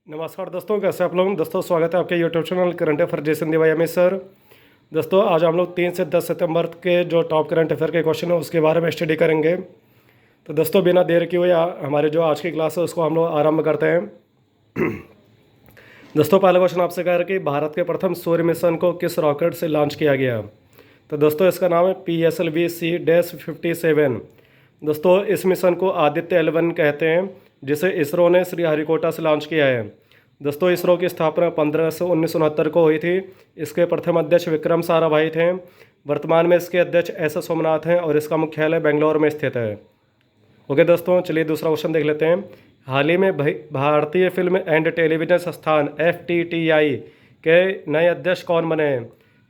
नमस्कार दोस्तों, कैसे आप लोग। दोस्तों स्वागत है आपके यूट्यूब चैनल करंट अफेयर जैसन दिवाया में सर। दोस्तों आज हम लोग 3 से 10 सितंबर के जो टॉप करंट अफेयर के क्वेश्चन है उसके बारे में स्टडी करेंगे। तो दोस्तों बिना देर किए हुए हमारे जो आज की क्लास है उसको हम लोग आरंभ करते हैं। दोस्तों पहला क्वेश्चन आपसे कह रहा है कि भारत के प्रथम सूर्य मिशन को किस रॉकेट से लॉन्च किया गया। तो दोस्तों इसका नाम है PSLV-C-57। दोस्तों इस मिशन को आदित्य L1 कहते हैं, जिसे इसरो ने श्रीहरिकोटा से लॉन्च किया है। दोस्तों इसरो की स्थापना 15 से 1969 को हुई थी। इसके प्रथम अध्यक्ष विक्रम साराभाई थे। वर्तमान में इसके अध्यक्ष S सोमनाथ हैं और इसका मुख्यालय बेंगलोर में स्थित है। ओके दोस्तों, चलिए दूसरा क्वेश्चन देख लेते हैं। हाल ही में भारतीय फिल्म एंड टेलीविजन संस्थान FTTI के नए अध्यक्ष कौन बने हैं।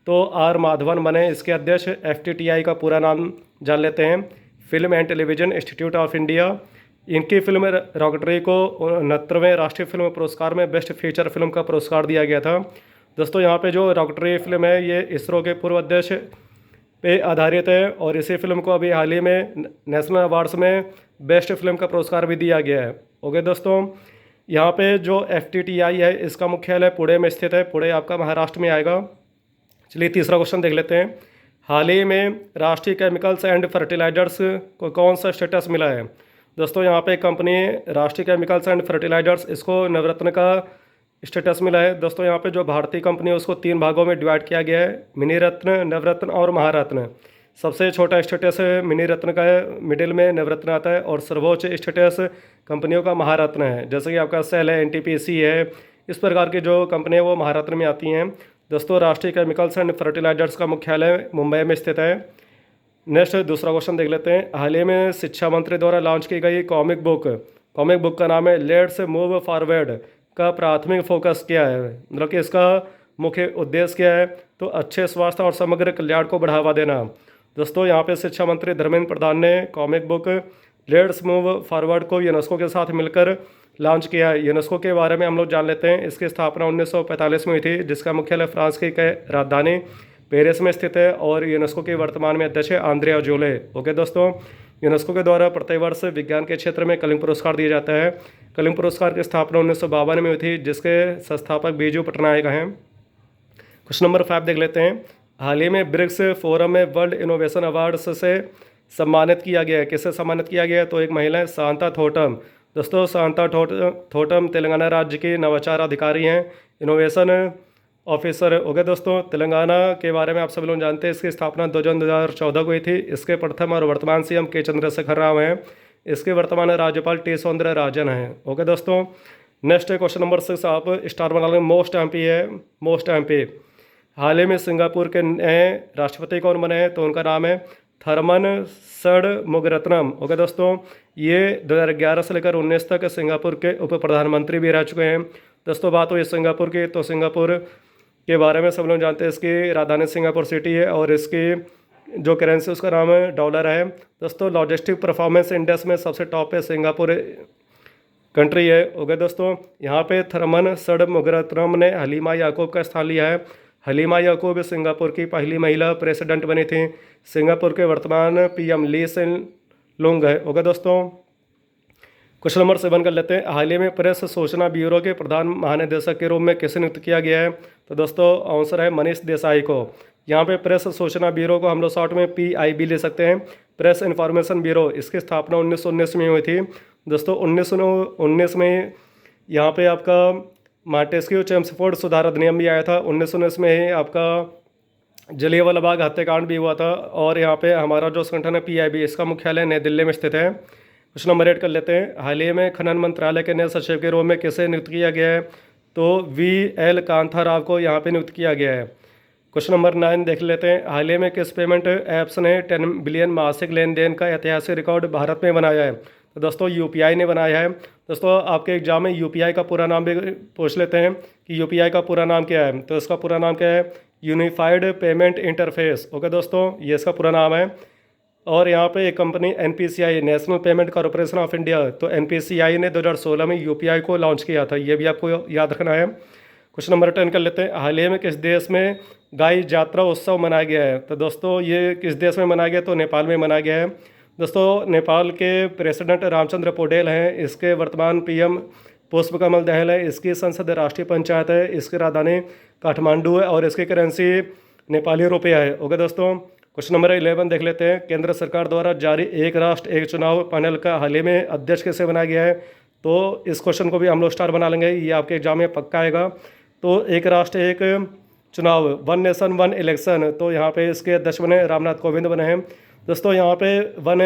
तो R माधवन बने इसके अध्यक्ष। FTTI का पूरा नाम जान लेते हैं, film and television institute of India. इनकी फिल्म रॉकेटरी को 69वें राष्ट्रीय फिल्म पुरस्कार में बेस्ट फीचर फिल्म का पुरस्कार दिया गया था। दोस्तों यहाँ पे जो रॉकेटरी फिल्म है ये इसरो के पूर्व अध्यक्ष पे आधारित है और इसी फिल्म को अभी हाल ही में नेशनल अवार्ड्स में बेस्ट फिल्म का पुरस्कार भी दिया गया है। ओके दोस्तों, यहाँ पे जो FTTI है इसका मुख्यालय पुणे में स्थित है। पुणे आपका महाराष्ट्र में आएगा। चलिए तीसरा क्वेश्चन देख लेते हैं। हाल ही में राष्ट्रीय केमिकल्स एंड फर्टिलाइजर्स को कौन सा स्टेटस मिला है। दोस्तों यहाँ पे कंपनी राष्ट्रीय केमिकल्स एंड फर्टिलाइजर्स, इसको नवरत्न का स्टेटस मिला है। दोस्तों यहाँ पे जो भारतीय कंपनी है उसको 3 भागों में डिवाइड किया गया है, मिनी रत्न, नवरत्न और महारत्न। सबसे छोटा स्टेटस मिनी रत्न का है, मिडिल में नवरत्न आता है और सर्वोच्च स्टेटस कंपनियों का महारत्न है। जैसे कि आपका सेल है, NTPC है, इस प्रकार की जो कंपनियाँ वो महारत्न में आती हैं। दोस्तों राष्ट्रीय केमिकल्स एंड फर्टिलाइजर्स का मुख्यालय मुंबई में स्थित है। नेक्स्ट दूसरा क्वेश्चन देख लेते हैं। हाल ही में शिक्षा मंत्री द्वारा लॉन्च की गई कॉमिक बुक का नाम है लेट्स मूव फॉरवर्ड। का प्राथमिक फोकस क्या है, मतलब कि इसका मुख्य उद्देश्य क्या है। तो अच्छे स्वास्थ्य और समग्र कल्याण को बढ़ावा देना। दोस्तों यहाँ पे शिक्षा मंत्री धर्मेंद्र प्रधान ने comic book let's move forward को यूनेस्को के साथ मिलकर लॉन्च किया है। यूनेस्को के बारे में हम लोग जान लेते हैं। इसकी स्थापना 1945 में हुई थी, जिसका मुख्यालय फ्रांस की राजधानी पेरिस में स्थित है और यूनेस्को के वर्तमान में अध्यक्ष है आंद्रे अजोले। ओके दोस्तों, यूनेस्को के द्वारा प्रतिवर्ष विज्ञान के क्षेत्र में कलिंग पुरस्कार दिया जाता है। कलिंग पुरस्कार की स्थापना 1952 में हुई थी, जिसके संस्थापक बीजू पटनायक हैं। क्वेश्चन नंबर 5 देख लेते हैं। हाल ही में ब्रिक्स फोरम में वर्ल्ड इनोवेशन अवार्ड्स से सम्मानित किया गया है। किससे सम्मानित किया गया है। तो एक महिला है शांता थोटम। दोस्तों शांता थोटम तेलंगाना राज्य की नवाचार अधिकारी हैं, इनोवेशन ऑफिसर। हो गए दोस्तों, तेलंगाना के बारे में आप सब लोग जानते हैं। इसकी स्थापना 2 जून 2014 को हुई थी। इसके प्रथम और वर्तमान CM के चंद्रशेखर राव हैं। इसके वर्तमान राज्यपाल T सौंदरराजन हैं। ओके दोस्तों, नेक्स्ट क्वेश्चन नंबर 6 आप स्टार बना लें। मोस्ट MP है, मोस्ट MP। हाल ही में सिंगापुर के नए राष्ट्रपति कौन बने हैं। तो उनका नाम है थरमन षणमुगरत्नम। ओके दोस्तों, ये 2011 से लेकर 19 तक सिंगापुर के उप प्रधानमंत्री भी रह चुके हैं। दोस्तों बात हुई सिंगापुर की, तो सिंगापुर के बारे में सब लोग जानते हैं। इसकी राजधानी सिंगापुर सिटी है और इसकी जो करेंसी उसका नाम है डॉलर है। दोस्तों लॉजिस्टिक परफॉर्मेंस इंडेक्स में सबसे टॉप पे सिंगापुर कंट्री है। ओके दोस्तों, यहाँ पे थरमन षणमुगरत्नम ने हलीमा याकूब का स्थान लिया है। हलीमा याकूब सिंगापुर की पहली महिला प्रेसिडेंट बनी थी। सिंगापुर के वर्तमान PM ली सेन लुंग है। ओके दोस्तों, क्वेश्चन नंबर 7 कर लेते हैं। हाल ही में प्रेस सूचना ब्यूरो के प्रधान महानिदेशक के रूप में किसे नियुक्त किया गया है। तो दोस्तों आंसर है मनीष देसाई को। यहाँ पे प्रेस सूचना ब्यूरो को हम लोग शॉर्ट में PIB ले सकते हैं, प्रेस इन्फॉर्मेशन ब्यूरो। इसकी स्थापना 1919 में हुई थी। दोस्तों 1919 में यहाँ पे आपका मांटेस्क्यू चेम्सफोर्ड सुधार अधिनियम भी आया था। 1919 में ही आपका जलियांवाला बाग हत्याकांड भी हुआ था। और यहाँ पे हमारा जो संगठन है PIB, इसका मुख्यालय नई दिल्ली में स्थित है। क्वेश्चन नंबर 8 कर लेते हैं। हाल ही में खनन मंत्रालय के नए सचिव के रूप में किसे नियुक्त किया गया है। तो VL कांथा राव को यहाँ पे नियुक्त किया गया है। क्वेश्चन नंबर 9 देख लेते हैं। हाल ही में किस पेमेंट ऐप्स ने 10 बिलियन मासिक लेन देन का ऐतिहासिक रिकॉर्ड भारत में बनाया है। तो दोस्तों UPI ने बनाया है। दोस्तों आपके एग्जाम में UPI का पूरा नाम भी पूछ लेते हैं कि UPI का पूरा नाम क्या है। तो इसका पूरा नाम क्या है, यूनिफाइड पेमेंट इंटरफेस। ओके दोस्तों, ये इसका पूरा नाम है। और यहाँ पे एक company NPCI national payment corporation of India, तो NPCI ने 2016 में UPI को लॉन्च किया था। ये भी आपको याद रखना है। क्वेश्चन नंबर 10 कर लेते हैं। हाल ही में किस देश में गाय जात्रा उत्सव मनाया गया है। तो दोस्तों ये किस देश में मनाया गया, तो नेपाल में मनाया गया है। दोस्तों नेपाल के प्रेसिडेंट रामचंद्र पौडेल हैं। इसके वर्तमान PM पुष्प कमल दहल है, इसकी संसद राष्ट्रीय पंचायत है, इसकी राजधानी काठमांडू है और इसकी करेंसी नेपाली रुपया है। ओके दोस्तों, क्वेश्चन नंबर 11 देख लेते हैं। केंद्र सरकार द्वारा जारी एक राष्ट्र एक चुनाव पैनल का हाल ही में अध्यक्ष कैसे बनाया गया है? तो इस क्वेश्चन को भी हम लोग स्टार बना लेंगे, ये आपके एग्जाम में पक्का आएगा। तो एक राष्ट्र एक चुनाव, वन नेशन वन इलेक्शन, तो यहाँ पे इसके अध्यक्ष बने रामनाथ कोविंद बने हैं। दोस्तों यहाँ पे वन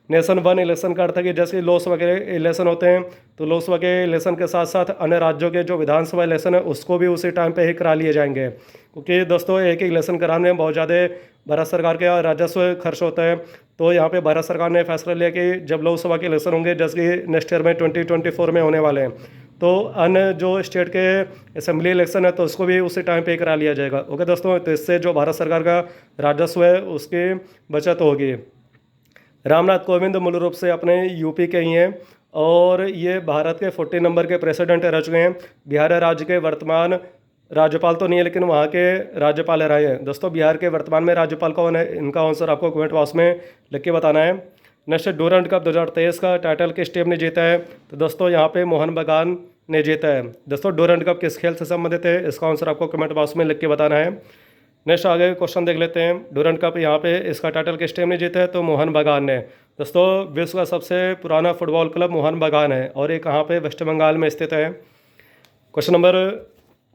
नेशन वन इलेक्शन का अर्थ है कि जैसे लोकसभा के इलेक्शन होते हैं तो लोकसभा के इलेक्शन के साथ साथ अन्य राज्यों के जो विधानसभा इलेक्शन है उसको भी उसी टाइम पे ही करा लिए जाएंगे, क्योंकि दोस्तों एक ही इलेक्शन कराने में बहुत ज़्यादा भारत सरकार के राजस्व खर्च होता है। तो यहाँ पे भारत सरकार ने फैसला लिया कि जब लोकसभा के इलेक्शन होंगे जैसे कि नेक्स्ट ईयर में 2024 में होने वाले हैं, तो अन्य जो स्टेट के असेंबली इलेक्शन है तो उसको भी उसी टाइम पे करा लिया जाएगा। ओके दोस्तों, तो इससे जो भारत सरकार का राजस्व है उसकी बचत होगी। रामनाथ कोविंद मूल रूप से अपने यूपी के ही हैं और ये भारत के 40 नंबर के प्रेसिडेंट रह चुके हैं। बिहार राज्य के वर्तमान राज्यपाल तो नहीं है लेकिन वहाँ के राज्यपाल रहे हैं। दोस्तों बिहार के वर्तमान में राज्यपाल कौन है, इनका आंसर आपको कमेंट बॉक्स में लिख के बताना है। नेक्स्ट, डूरंड कप 2023 का टाइटल किस टीम ने जीता है? तो दोस्तों यहाँ पे मोहन बगान ने जीता है। दोस्तों डूरंड कप किस खेल से संबंधित है? इसका आंसर आपको कमेंट बॉक्स में लिख के बताना है। नेक्स्ट आगे क्वेश्चन देख लेते हैं। डूरंड कप यहाँ पे इसका टाइटल किस टीम ने जीता है? तो मोहन बगान ने। दोस्तों विश्व का सबसे पुराना फुटबॉल क्लब मोहन बगान है और ये कहाँ पे? वेस्ट बंगाल में स्थित है। क्वेश्चन नंबर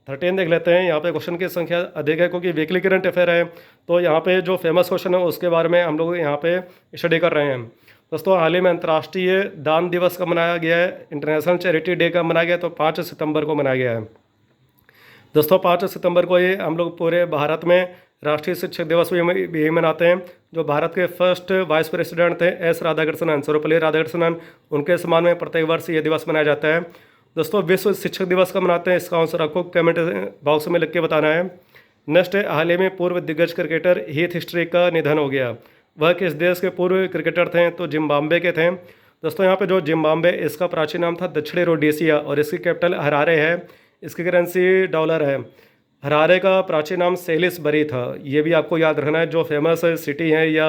13 देख लेते हैं। यहाँ पे क्वेश्चन की संख्या अधिक है क्योंकि वीकली करंट अफेयर है, तो यहाँ पे जो फेमस क्वेश्चन है उसके बारे में हम लोग यहाँ पे स्टडी कर रहे हैं। दोस्तों हाल ही में अंतर्राष्ट्रीय दान दिवस कब मनाया गया है? इंटरनेशनल चैरिटी डे कब मनाया गया? तो 5 सितंबर को मनाया गया है। दोस्तों 5 सितंबर को ये हम लोग पूरे भारत में राष्ट्रीय शिक्षक दिवस भी मनाते हैं। जो भारत के फर्स्ट वाइस प्रेसिडेंट थे एस राधाकृष्णन, सर्वपल्ली राधाकृष्णन, उनके सम्मान में प्रत्येक वर्ष ये दिवस मनाया जाता है। दोस्तों विश्व शिक्षक दिवस कब मनाते हैं? इसका आंसर आपको कमेंट बॉक्स में लिख के बताना है। नेक्स्ट, हाल ही में पूर्व दिग्गज क्रिकेटर हीथ स्ट्रीक का निधन हो गया। वह किस देश के पूर्व क्रिकेटर थे? तो जिम्बाब्वे के थे। दोस्तों यहाँ पे जो जिम्बाब्वे, इसका प्राचीन नाम था दक्षिणी रोडेशिया और इसकी कैपिटल हरारे है। इसकी करेंसी डॉलर है। हरारे का प्राचीन नाम सेलिसबरी था। ये भी आपको याद रखना है। जो फेमस सिटी हैं या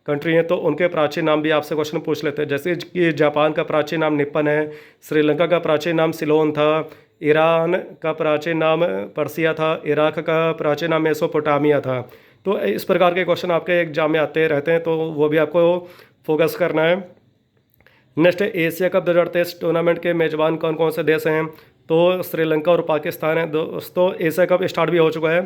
कंट्री हैं तो उनके प्राचीन नाम भी आपसे क्वेश्चन पूछ लेते हैं। जैसे कि जापान का प्राचीन नाम निप्पन है, श्रीलंका का प्राचीन नाम सिलोन था, ईरान का प्राचीन नाम पर्सिया था, इराक का प्राचीन नाम मेसोपोटामिया था। तो इस प्रकार के क्वेश्चन आपके एग्जाम में आते रहते हैं, तो वो भी आपको फोकस करना है। नेक्स्ट, एशिया कप 2023 टूर्नामेंट के मेजबान कौन कौन से देश हैं? तो श्रीलंका और पाकिस्तान है। दोस्तों एशिया कप स्टार्ट भी हो चुका है।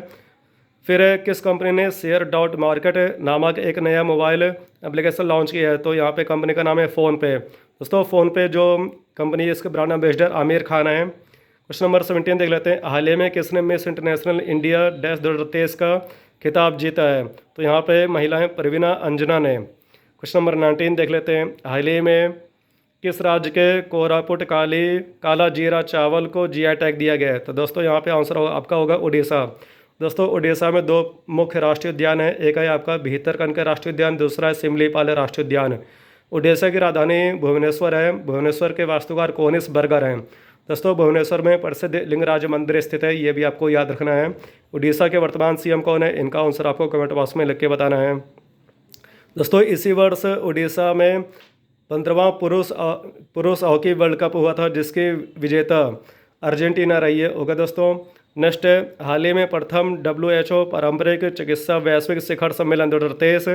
फिर किस कंपनी ने शेयर डॉट मार्केट नामक एक नया मोबाइल एप्लीकेशन लॉन्च किया है? तो यहाँ पे कंपनी का नाम है फ़ोनपे। दोस्तों फ़ोनपे जो कंपनी है इसके ब्रांड एम्बेसडर आमिर खान है। क्वेश्चन नंबर 17 देख लेते हैं। हाल ही में किसने मिस इंटरनेशनल इंडिया डैश 2023 का खिताब जीता है? तो यहाँ पे महिला हैं प्रवीणा अंजना ने। क्वेश्चन नंबर 19 देख लेते हैं। हाल ही में किस राज्य के कोरापुट काला जीरा चावल को जीआई टैग दिया गया है? तो दोस्तों यहाँ पे आंसर आपका होगा उड़ीसा। दोस्तों उड़ीसा में 2 मुख्य राष्ट्रीय उद्यान है। एक है आपका भीतरकनिका राष्ट्रीय उद्यान, दूसरा है सिमलीपाल राष्ट्रीय उद्यान। उड़ीसा की राजधानी भुवनेश्वर है। भुवनेश्वर के वास्तुकार कोनिस बर्गर हैं। दोस्तों भुवनेश्वर में प्रसिद्ध लिंगराज मंदिर स्थित है, ये भी आपको याद रखना है। उड़ीसा के वर्तमान सीएम कौन है? इनका आंसर आपको कमेंट बॉक्स में लिख के बताना है। दोस्तों इसी वर्ष उड़ीसा में 15वां पुरुष हॉकी वर्ल्ड कप हुआ था जिसकी विजेता अर्जेंटीना रही है। ओके दोस्तों, नेक्स्ट, हाल ही में प्रथम WHO पारंपरिक चिकित्सा वैश्विक शिखर सम्मेलन 2023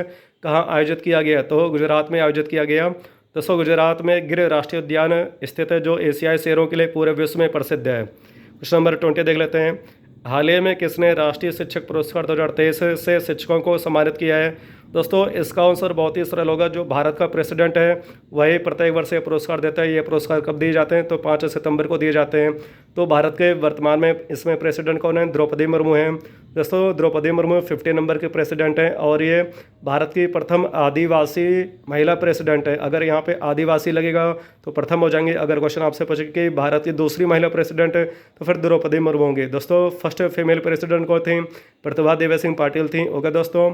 कहाँ आयोजित किया गया? तो गुजरात में आयोजित किया गया। दोस्तों गुजरात में गिर राष्ट्रीय उद्यान स्थित है जो एशियाई शेरों के लिए पूरे विश्व में प्रसिद्ध है। क्वेश्चन नंबर 20 देख लेते हैं। हाल ही में किसने राष्ट्रीय शिक्षक पुरस्कार 2023 से शिक्षकों को सम्मानित किया है? दोस्तों इसका आंसर बहुत ही सरल होगा। जो भारत का प्रेसिडेंट है वही प्रत्येक वर्ष ये पुरस्कार देता है। ये पुरस्कार कब दिए जाते हैं? तो 5 सितंबर को दिए जाते हैं। तो भारत के वर्तमान में इसमें प्रेसिडेंट कौन है? द्रौपदी मुर्मू हैं। दोस्तों द्रौपदी मुर्मू 50 नंबर के प्रेसिडेंट हैं और ये भारत की प्रथम आदिवासी महिला प्रेसिडेंट है। अगर यहाँ पे आदिवासी लगेगा तो प्रथम हो जाएंगे। अगर क्वेश्चन आपसे पूछे कि भारत की दूसरी महिला प्रेसिडेंट है तो फिर द्रौपदी मुर्मू होंगे। दोस्तों फर्स्ट फीमेल प्रेसिडेंट कौन थी? प्रतिभा देवी सिंह पाटिल थी। ओके दोस्तों,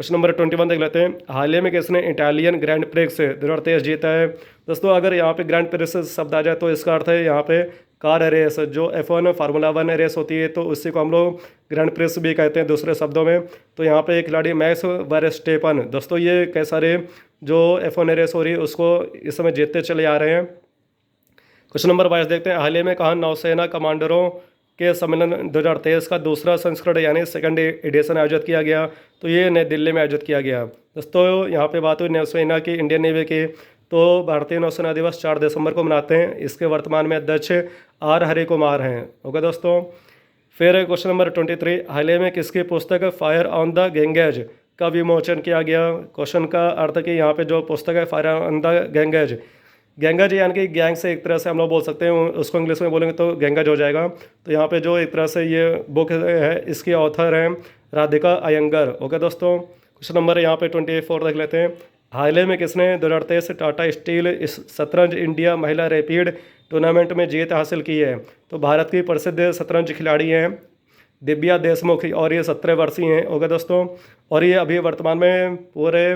क्वेश्चन नंबर 21 देख लेते हैं। हाल ही में किसने इटालियन ग्रैंड प्रिक्स 2023 जीता है? दोस्तों अगर यहाँ पे ग्रैंड प्रिक्स शब्द आ जाए तो इसका अर्थ है यहाँ पे कार रेस, जो F1 फार्मूला 1 रेस होती है तो उसी को हम लोग ग्रैंड प्रिक्स भी कहते हैं दूसरे शब्दों में। तो यहाँ पे एक खिलाड़ी मैक्स वर्स्टेपन, दोस्तों ये कई सारे जो F1 रेस हो रही है उसको इस समय जीतते चले आ रहे हैं। क्वेश्चन नंबर 22 देखते हैं, हाल ही में कहाँ नौसेना कमांडरों के सम्मेलन 2023 का दूसरा संस्करण यानी सेकंड एडिशन आयोजित किया गया। तो ये नई दिल्ली में आयोजित किया गया। दोस्तों यहाँ पे बात हुई नौसेना की, इंडियन नेवी की। तो भारतीय नौसेना दिवस 4 दिसंबर को मनाते हैं। इसके वर्तमान में अध्यक्ष आर हरि कुमार हैं। ओके दोस्तों, फिर क्वेश्चन नंबर 23, हाल ही में किसकी पुस्तक फायर ऑन द गैंगेज का विमोचन किया गया। क्वेश्चन का अर्थ कि यहाँ पे जो पुस्तक है fire on the Ganges, Ganges यानी कि गैंग से एक तरह से हम लोग बोल सकते हैं, उसको इंग्लिश में बोलेंगे तो गैंगेज हो जाएगा। तो यहाँ पे जो एक तरह से ये बुक है, इसकी ऑथर हैं राधिका अयंगर। ओके दोस्तों, क्वेश्चन नंबर यहाँ पे 24 देख लेते हैं, हाल ही में किसने 2023 टाटा स्टील इस शतरंज इंडिया महिला रैपिड टूर्नामेंट में जीत हासिल की है। तो भारत की प्रसिद्ध शतरंज खिलाड़ी हैं दिव्या देशमुख और ये 17 वर्षीय हैं। ओके दोस्तों, और ये अभी वर्तमान में पूरे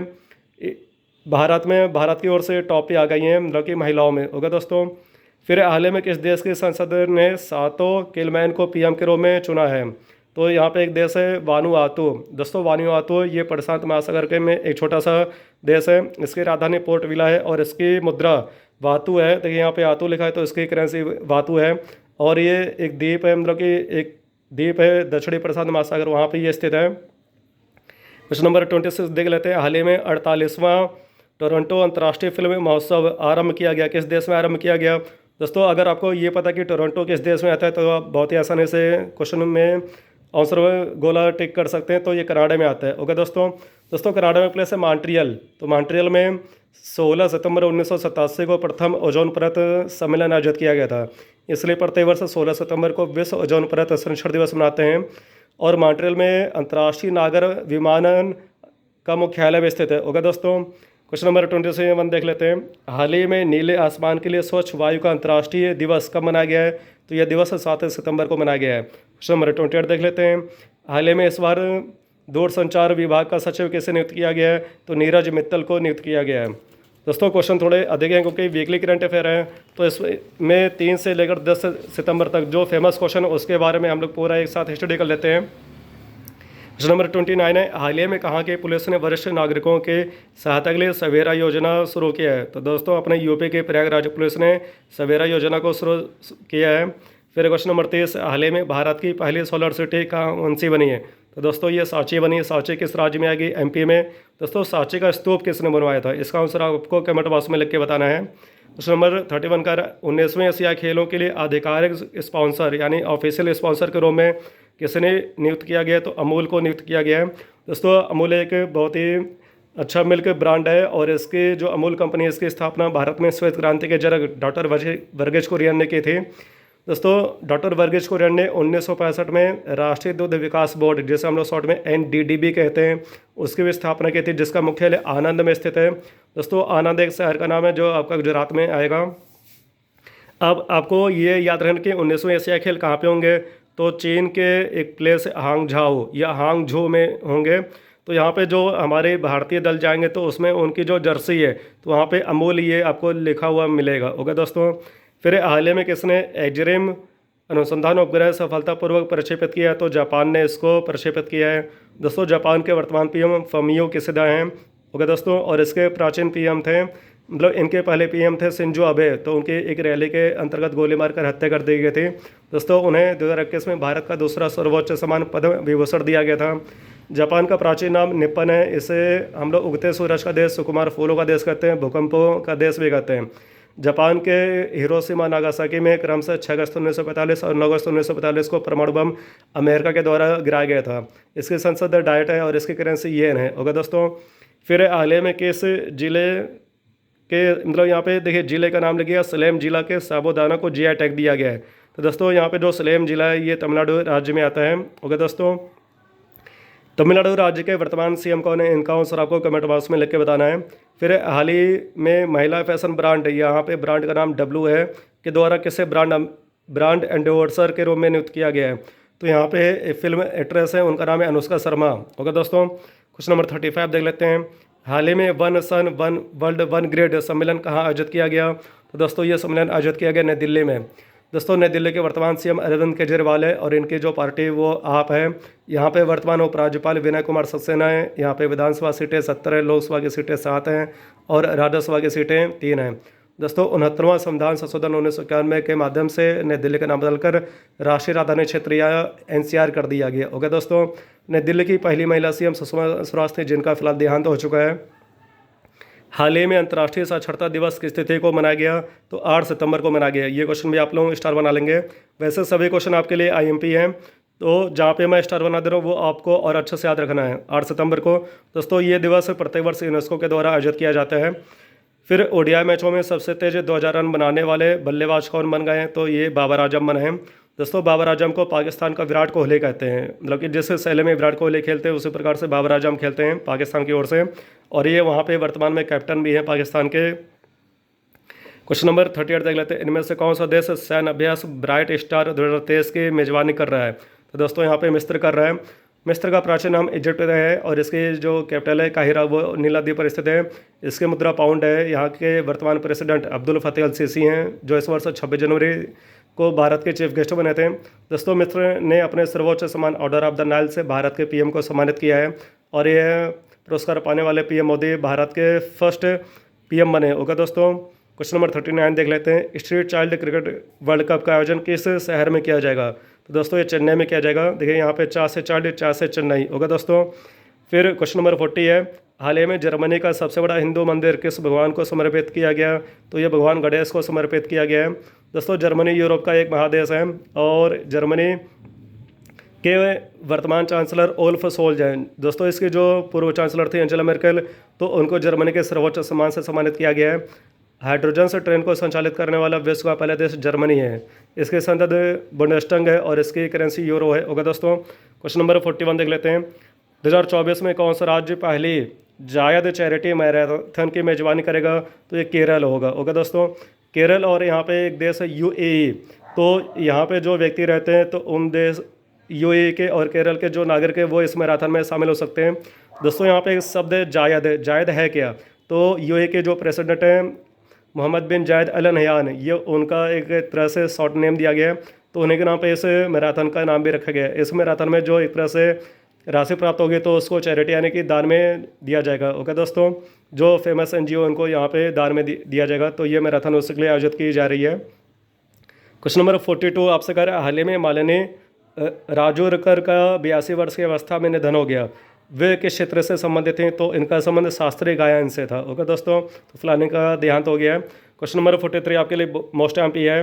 भारत की ओर से टॉप पे आ गई हैं, मतलब कि महिलाओं में। ओके दोस्तों, फिर हाल ही में किस देश की संसद ने सातो किलमैन को पीएम के रूप में चुना है। तो यहाँ पे एक देश है वानुआतू। दोस्तों वानुआतू ये प्रशांत महासागर के में एक छोटा सा देश है। इसकी राजधानी पोर्ट विला है और इसकी मुद्रा वातु है। देखिए यहाँ पे आतू लिखा है तो इसकी करेंसी वातु है। और ये एक द्वीप है, मतलब कि एक द्वीप है दक्षिणी प्रशांत महासागर, वहाँ पे ये स्थित है। क्वेश्चन नंबर 26 देख लेते हैं, हाल ही में 48वां टोरंटो अंतर्राष्ट्रीय फिल्म महोत्सव आरंभ किया गया। किस देश में आरंभ किया गया। दोस्तों अगर आपको ये पता कि टोरंटो किस देश में आता है तो आप बहुत ही आसानी से क्वेश्चन में आंसर गोला टिक कर सकते हैं। तो ये कनाडा में आता है। ओके दोस्तों कनाडा में प्लेस है मॉन्ट्रियल। तो मॉन्ट्रियल में 16 सितंबर 1987 को प्रथम ओजोन परत सम्मेलन आयोजित किया गया था। इसलिए प्रतिवर्ष 16 सितंबर को विश्व ओजोन परत संरक्षण दिवस मनाते हैं। और मॉन्ट्रियल में अंतर्राष्ट्रीय नागर विमानन का मुख्यालय भी स्थित है। ओके दोस्तों, क्वेश्चन नंबर 27 देख लेते हैं, हाल ही में नीले आसमान के लिए स्वच्छ वायु का अंतर्राष्ट्रीय दिवस कब मनाया गया है। तो यह दिवस 7 सितंबर को मनाया गया है। क्वेश्चन नंबर 28 देख लेते हैं, हाल ही में इस बार दूरसंचार विभाग का सचिव किसे नियुक्त किया गया है। तो नीरज मित्तल को नियुक्त किया गया है। दोस्तों क्वेश्चन थोड़े अधिक हैं क्योंकि वीकली करंट अफेयर है, तो इसमें 3 से लेकर 10 सितंबर तक जो फेमस क्वेश्चन है उसके बारे में हम लोग पूरा एक साथ स्टडी कर लेते हैं। क्वेश्चन नंबर 29 है, हाल ही में कहाँ के पुलिस ने वरिष्ठ नागरिकों के सहायता के लिए सवेरा योजना शुरू किया है। तो दोस्तों अपने यूपी के प्रयागराज पुलिस ने सवेरा योजना को शुरू किया है। फिर क्वेश्चन नंबर 30, हाल ही में भारत की पहली सोलर सिटी कौन सी बनी है। तो दोस्तों ये सांची बनी है। सांची किस राज्य में आएगी, एमपी में। दोस्तों सांची का स्तूप किसने बनवाया था, इसका आंसर आपको कमेंट बॉक्स में लिख के बताना है। क्वेश्चन नंबर 31 का 19वें एशियाई खेलों के लिए आधिकारिक स्पॉन्सर यानी ऑफिशियल स्पॉन्सर के रूप में किसने नियुक्त किया गया। तो अमूल को नियुक्त किया गया है। दोस्तों अमूल एक बहुत ही अच्छा मिल्क ब्रांड है और इसकी जो अमूल कंपनी है इसकी स्थापना भारत में श्वेत क्रांति के जनक डॉक्टर वर्गीज कुरियन ने की थी। दोस्तों डॉक्टर वर्गीज कुरियन ने 1965 में राष्ट्रीय दुग्ध विकास बोर्ड, जिसे हम लोग शॉर्ट में NDDB कहते हैं, उसकी भी स्थापना की थी, जिसका मुख्यालय आनंद में स्थित है। दोस्तों आनंद एक शहर का नाम है जो आपका गुजरात में आएगा। अब आपको ये याद रखना कि 19वें एशियाई खेल कहाँ पे होंगे। तो चीन के एक प्लेस हांगझाओ या हांगझू में होंगे। तो यहाँ पे जो हमारे भारतीय दल जाएंगे तो उसमें उनकी जो जर्सी है तो वहाँ पे अमूल ये आपको लिखा हुआ मिलेगा। ओके दोस्तों, फिर हाल ही में किसने एक्सरिम अनुसंधान उपग्रह सफलतापूर्वक प्रक्षेपित किया है। तो जापान ने इसको प्रक्षेपित किया है। दोस्तों जापान के वर्तमान पीएम फमियो किशिदा हैं। ओके दोस्तों, और इसके प्राचीन पीएम थे, मतलब इनके पहले पीएम थे शिंजो अबे। तो उनकी एक रैली के अंतर्गत गोली मारकर हत्या कर दी गई थी। दोस्तों उन्हें 2021 में भारत का दूसरा सर्वोच्च सम्मान पद्म विभूषण दिया गया था। जापान का प्राचीन नाम निप्पन है। इसे हम लोग उगते सूरज का देश, सुकुमार फूलों का देश कहते हैं, भूकंपों का देश भी कहते हैं। जापान के हिरोशिमा नागासाकी में क्रमशः 6 अगस्त 1945 और 9 अगस्त 1945 को परमाणु बम अमेरिका के द्वारा गिराया गया था। इसकी संसद डाइट है और इसकी करेंसी येन है। ओके दोस्तों, फिर हाल ही में किस जिले के, मतलब यहाँ पे देखिए जिले का नाम लिखिएगा, सलेम जिला के साबूदाना को GI टैग दिया गया है। तो दोस्तों यहाँ पे जो सलेम जिला है ये तमिलनाडु राज्य में आता है। ओके दोस्तों, तमिलनाडु राज्य के वर्तमान CM कौन है, इनका आंसर आपको कमेंट बॉक्स में लिख के बताना है। फिर हाल ही में महिला फैशन ब्रांड, यहाँ पे ब्रांड का नाम W है, के द्वारा किसे ब्रांड एंडोर्सर के रूप में नियुक्त किया गया है। तो यहाँ पे फिल्म एक्ट्रेस है, उनका नाम है अनुष्का शर्मा। ओके दोस्तों, क्वेश्चन नंबर 35 देख लेते हैं, हाल ही में one sun one world one grade सम्मेलन कहाँ आयोजित किया गया। तो दोस्तों ये सम्मेलन आयोजित किया गया नई दिल्ली में। दोस्तों नई दिल्ली के वर्तमान CM अरविंद केजरीवाल है और इनकी जो पार्टी वो आप है। यहाँ पे वर्तमान उपराज्यपाल विनय कुमार सक्सेना है। यहाँ पे विधानसभा सीटें 70 है, लोकसभा की सीटें 7 हैं और राज्यसभा की सीटें 3 हैं। दोस्तों 69वां संविधान संशोधन 1991 के माध्यम से नई दिल्ली का नाम बदलकर राष्ट्रीय राजधानी क्षेत्र या एनसीआर कर दिया गया। ओके दोस्तों, नई दिल्ली की पहली महिला सीएम सुषमा स्वराज थी, जिनका फिलहाल देहांत हो चुका है। हाल ही में अंतर्राष्ट्रीय साक्षरता दिवस की तिथि को मनाया गया, तो 8 सितंबर को मनाया गया। ये क्वेश्चन भी आप लोग स्टार बना लेंगे। वैसे सभी क्वेश्चन आपके लिए आईएमपी हैं, तो जहाँ पे मैं स्टार बना दे रहा हूँ वो आपको और अच्छे से याद रखना है। 8 सितंबर को दोस्तों ये दिवस प्रत्येक वर्ष यूनेस्को के द्वारा आयोजित किया जाता है। फिर ओडीआई मैचों में सबसे तेज 2000 रन बनाने वाले बल्लेबाज कौन बन गए हैं, तो ये बाबर आजम बने हैं। दोस्तों बाबर आजम को पाकिस्तान का विराट कोहली कहते हैं, मतलब कि जिस शैली में विराट कोहली खेलते हैं उसी प्रकार से बाबर आजम खेलते हैं पाकिस्तान की ओर से, और ये वहाँ पे वर्तमान में कैप्टन भी हैं पाकिस्तान के। क्वेश्चन नंबर 38 देख लेते हैं। इनमें से कौन सा देश सैन्य अभ्यास ब्राइट स्टार 2023 की मेजबानी कर रहा है, तो दोस्तों यहाँ पे मिस्र कर रहा है। मिस्र का प्राचीन नाम इजिप्ट है और इसकी जो कैपिटल है काहिरा, वो नील नदी पर स्थित है। इसकी मुद्रा पाउंड है। यहाँ के वर्तमान प्रेसिडेंट अब्दुल फतेह अल सीसी हैं, जो इस वर्ष 26 जनवरी को भारत के चीफ गेस्ट बने थे। दोस्तों मिस्र ने अपने सर्वोच्च सम्मान ऑर्डर ऑफ द नाइल से भारत के पीएम को सम्मानित किया है, और यह पुरस्कार पाने वाले पीएम मोदी भारत के फर्स्ट पीएम बने। ओके दोस्तों, क्वेश्चन नंबर 39 देख लेते हैं। Street child cricket world cup का आयोजन किस शहर में किया जाएगा, तो दोस्तों ये चेन्नई में किया जाएगा। देखिए यहाँ पे 4 से चाइल्ड, 4 से चेन्नई। ओके दोस्तों, फिर क्वेश्चन नंबर 40 है। हाल ही में जर्मनी का सबसे बड़ा हिंदू मंदिर किस भगवान को समर्पित किया गया, तो ये भगवान गणेश को समर्पित किया गया है। दोस्तों जर्मनी यूरोप का एक महादेश है, और जर्मनी के वर्तमान चांसलर ओल्फ सोल्ज हैं। दोस्तों इसकी जो पूर्व चांसलर थी एंजेला मेर्केल, तो उनको जर्मनी के सर्वोच्च सम्मान से सम्मानित किया गया है। हाइड्रोजन से ट्रेन को संचालित करने वाला विश्व का पहला देश जर्मनी है। इसकी संसद बुंडेस्टैग है और इसकी करेंसी यूरो है। ओके दोस्तों, क्वेश्चन नंबर 41 देख लेते हैं। 2024 में कौन सा राज्य पहली जायद चैरिटी मैराथन की मेजबानी करेगा, तो ये केरल होगा। ओके दोस्तों, केरल, और यहाँ पे एक देश है यूएई। तो यहाँ पे जो व्यक्ति रहते हैं तो उन देश यूएई के और केरल के जो नागरिक है वो इस मैराथन में शामिल हो सकते हैं। दोस्तों यहाँ पे एक शब्द है जायद। जायद है क्या, तो यूएई के जो प्रेसिडेंट हैं मोहम्मद बिन जायद अल नहयान, ये उनका एक तरह से शॉर्ट नेम दिया गया है, तो उन्हीं के नाम पे इस मैराथन का नाम भी रखा गया है। इस मैराथन में जो एक तरह से राशि प्राप्त होगी तो उसको चैरिटी यानी कि दान में दिया जाएगा। ओके दोस्तों, जो फेमस एनजीओ उनको यहाँ पे दान में दिया जाएगा, तो ये मैराथन उसके लिए आयोजित की जा रही है। क्वेश्चन नंबर 42 आपसे कह रहा है। हाल ही में माननीय राजूरकर का 82 वर्ष की अवस्था में निधन हो गया, वे किस क्षेत्र से संबंधित हैं, तो इनका संबंध शास्त्रीय गायन से था। ओके दोस्तों, तो फिलहाल इनका देहांत हो गया है। क्वेश्चन नंबर 43 आपके लिए मोस्ट एमपी है।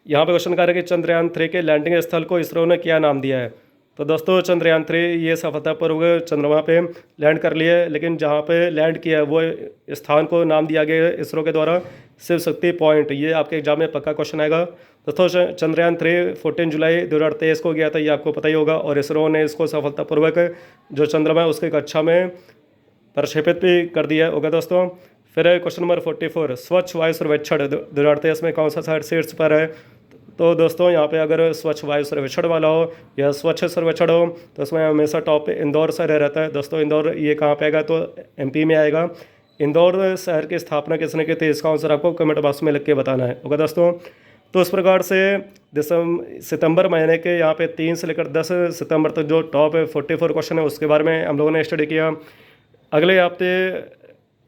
यहाँ पे क्वेश्चन कर रहे हैं कि चंद्रयान 3 के लैंडिंग स्थल को इसरो ने क्या नाम दिया है, तो दोस्तों चंद्रयान 3 ये सफलतापूर्वक चंद्रमा पे लैंड कर लिया है, लेकिन जहाँ पे लैंड किया है वो स्थान को नाम दिया गया है इसरो के द्वारा शिव शक्ति पॉइंट। ये आपके एग्जाम में पक्का क्वेश्चन आएगा। दोस्तों चंद्रयान 3 14 जुलाई 2023 को गया था, ये आपको पता ही होगा, और इसरो ने इसको सफलतापूर्वक जो चंद्रमा है उसके कक्षा में प्रक्षेपित भी कर दिया है। ओके दोस्तों, फिर क्वेश्चन नंबर 44 स्वच्छ वायु सर्वेक्षण 2023 में कौन सा शहर शीर्ष पर है, तो दोस्तों यहाँ पे अगर स्वच्छ वायु सर्वेक्षण वाला हो या स्वच्छ सर्वेक्षण हो तो उसमें हमेशा टॉप पे इंदौर शहर रहता है। दोस्तों इंदौर ये कहाँ पे आएगा, तो एमपी में आएगा। इंदौर शहर की स्थापना किसने की थी, इसका आंसर आपको कमेंट बॉक्स में लिख के बताना है। ओके दोस्तों, तो इस प्रकार से सितंबर महीने के यहाँ पे 3 से लेकर 10 सितंबर तक जो टॉप 44 क्वेश्चन है उसके बारे में हम लोगों ने स्टडी किया। अगले हफ्ते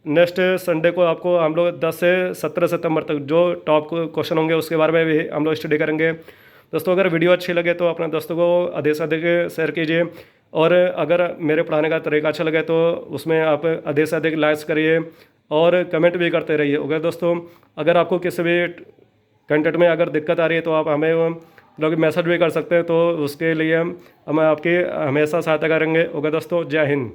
नेक्स्ट संडे को आपको हम लोग 10 से 17 सितंबर तक जो टॉप क्वेश्चन होंगे उसके बारे में भी हम लोग स्टडी करेंगे। दोस्तों अगर वीडियो अच्छी लगे तो अपने दोस्तों को अधिक से अधिक शेयर कीजिए, और अगर मेरे पढ़ाने का तरीका अच्छा लगे तो उसमें आप अधिक से अधिक लाइक्स करिए और कमेंट भी करते रहिए। ओके दोस्तों, अगर आपको किसी भी कंटेंट में अगर दिक्कत आ रही है तो आप हमें लोग मैसेज भी कर सकते हैं, तो उसके लिए हम आपकी हमेशा सहायता करेंगे। ओके दोस्तों, जय हिंद।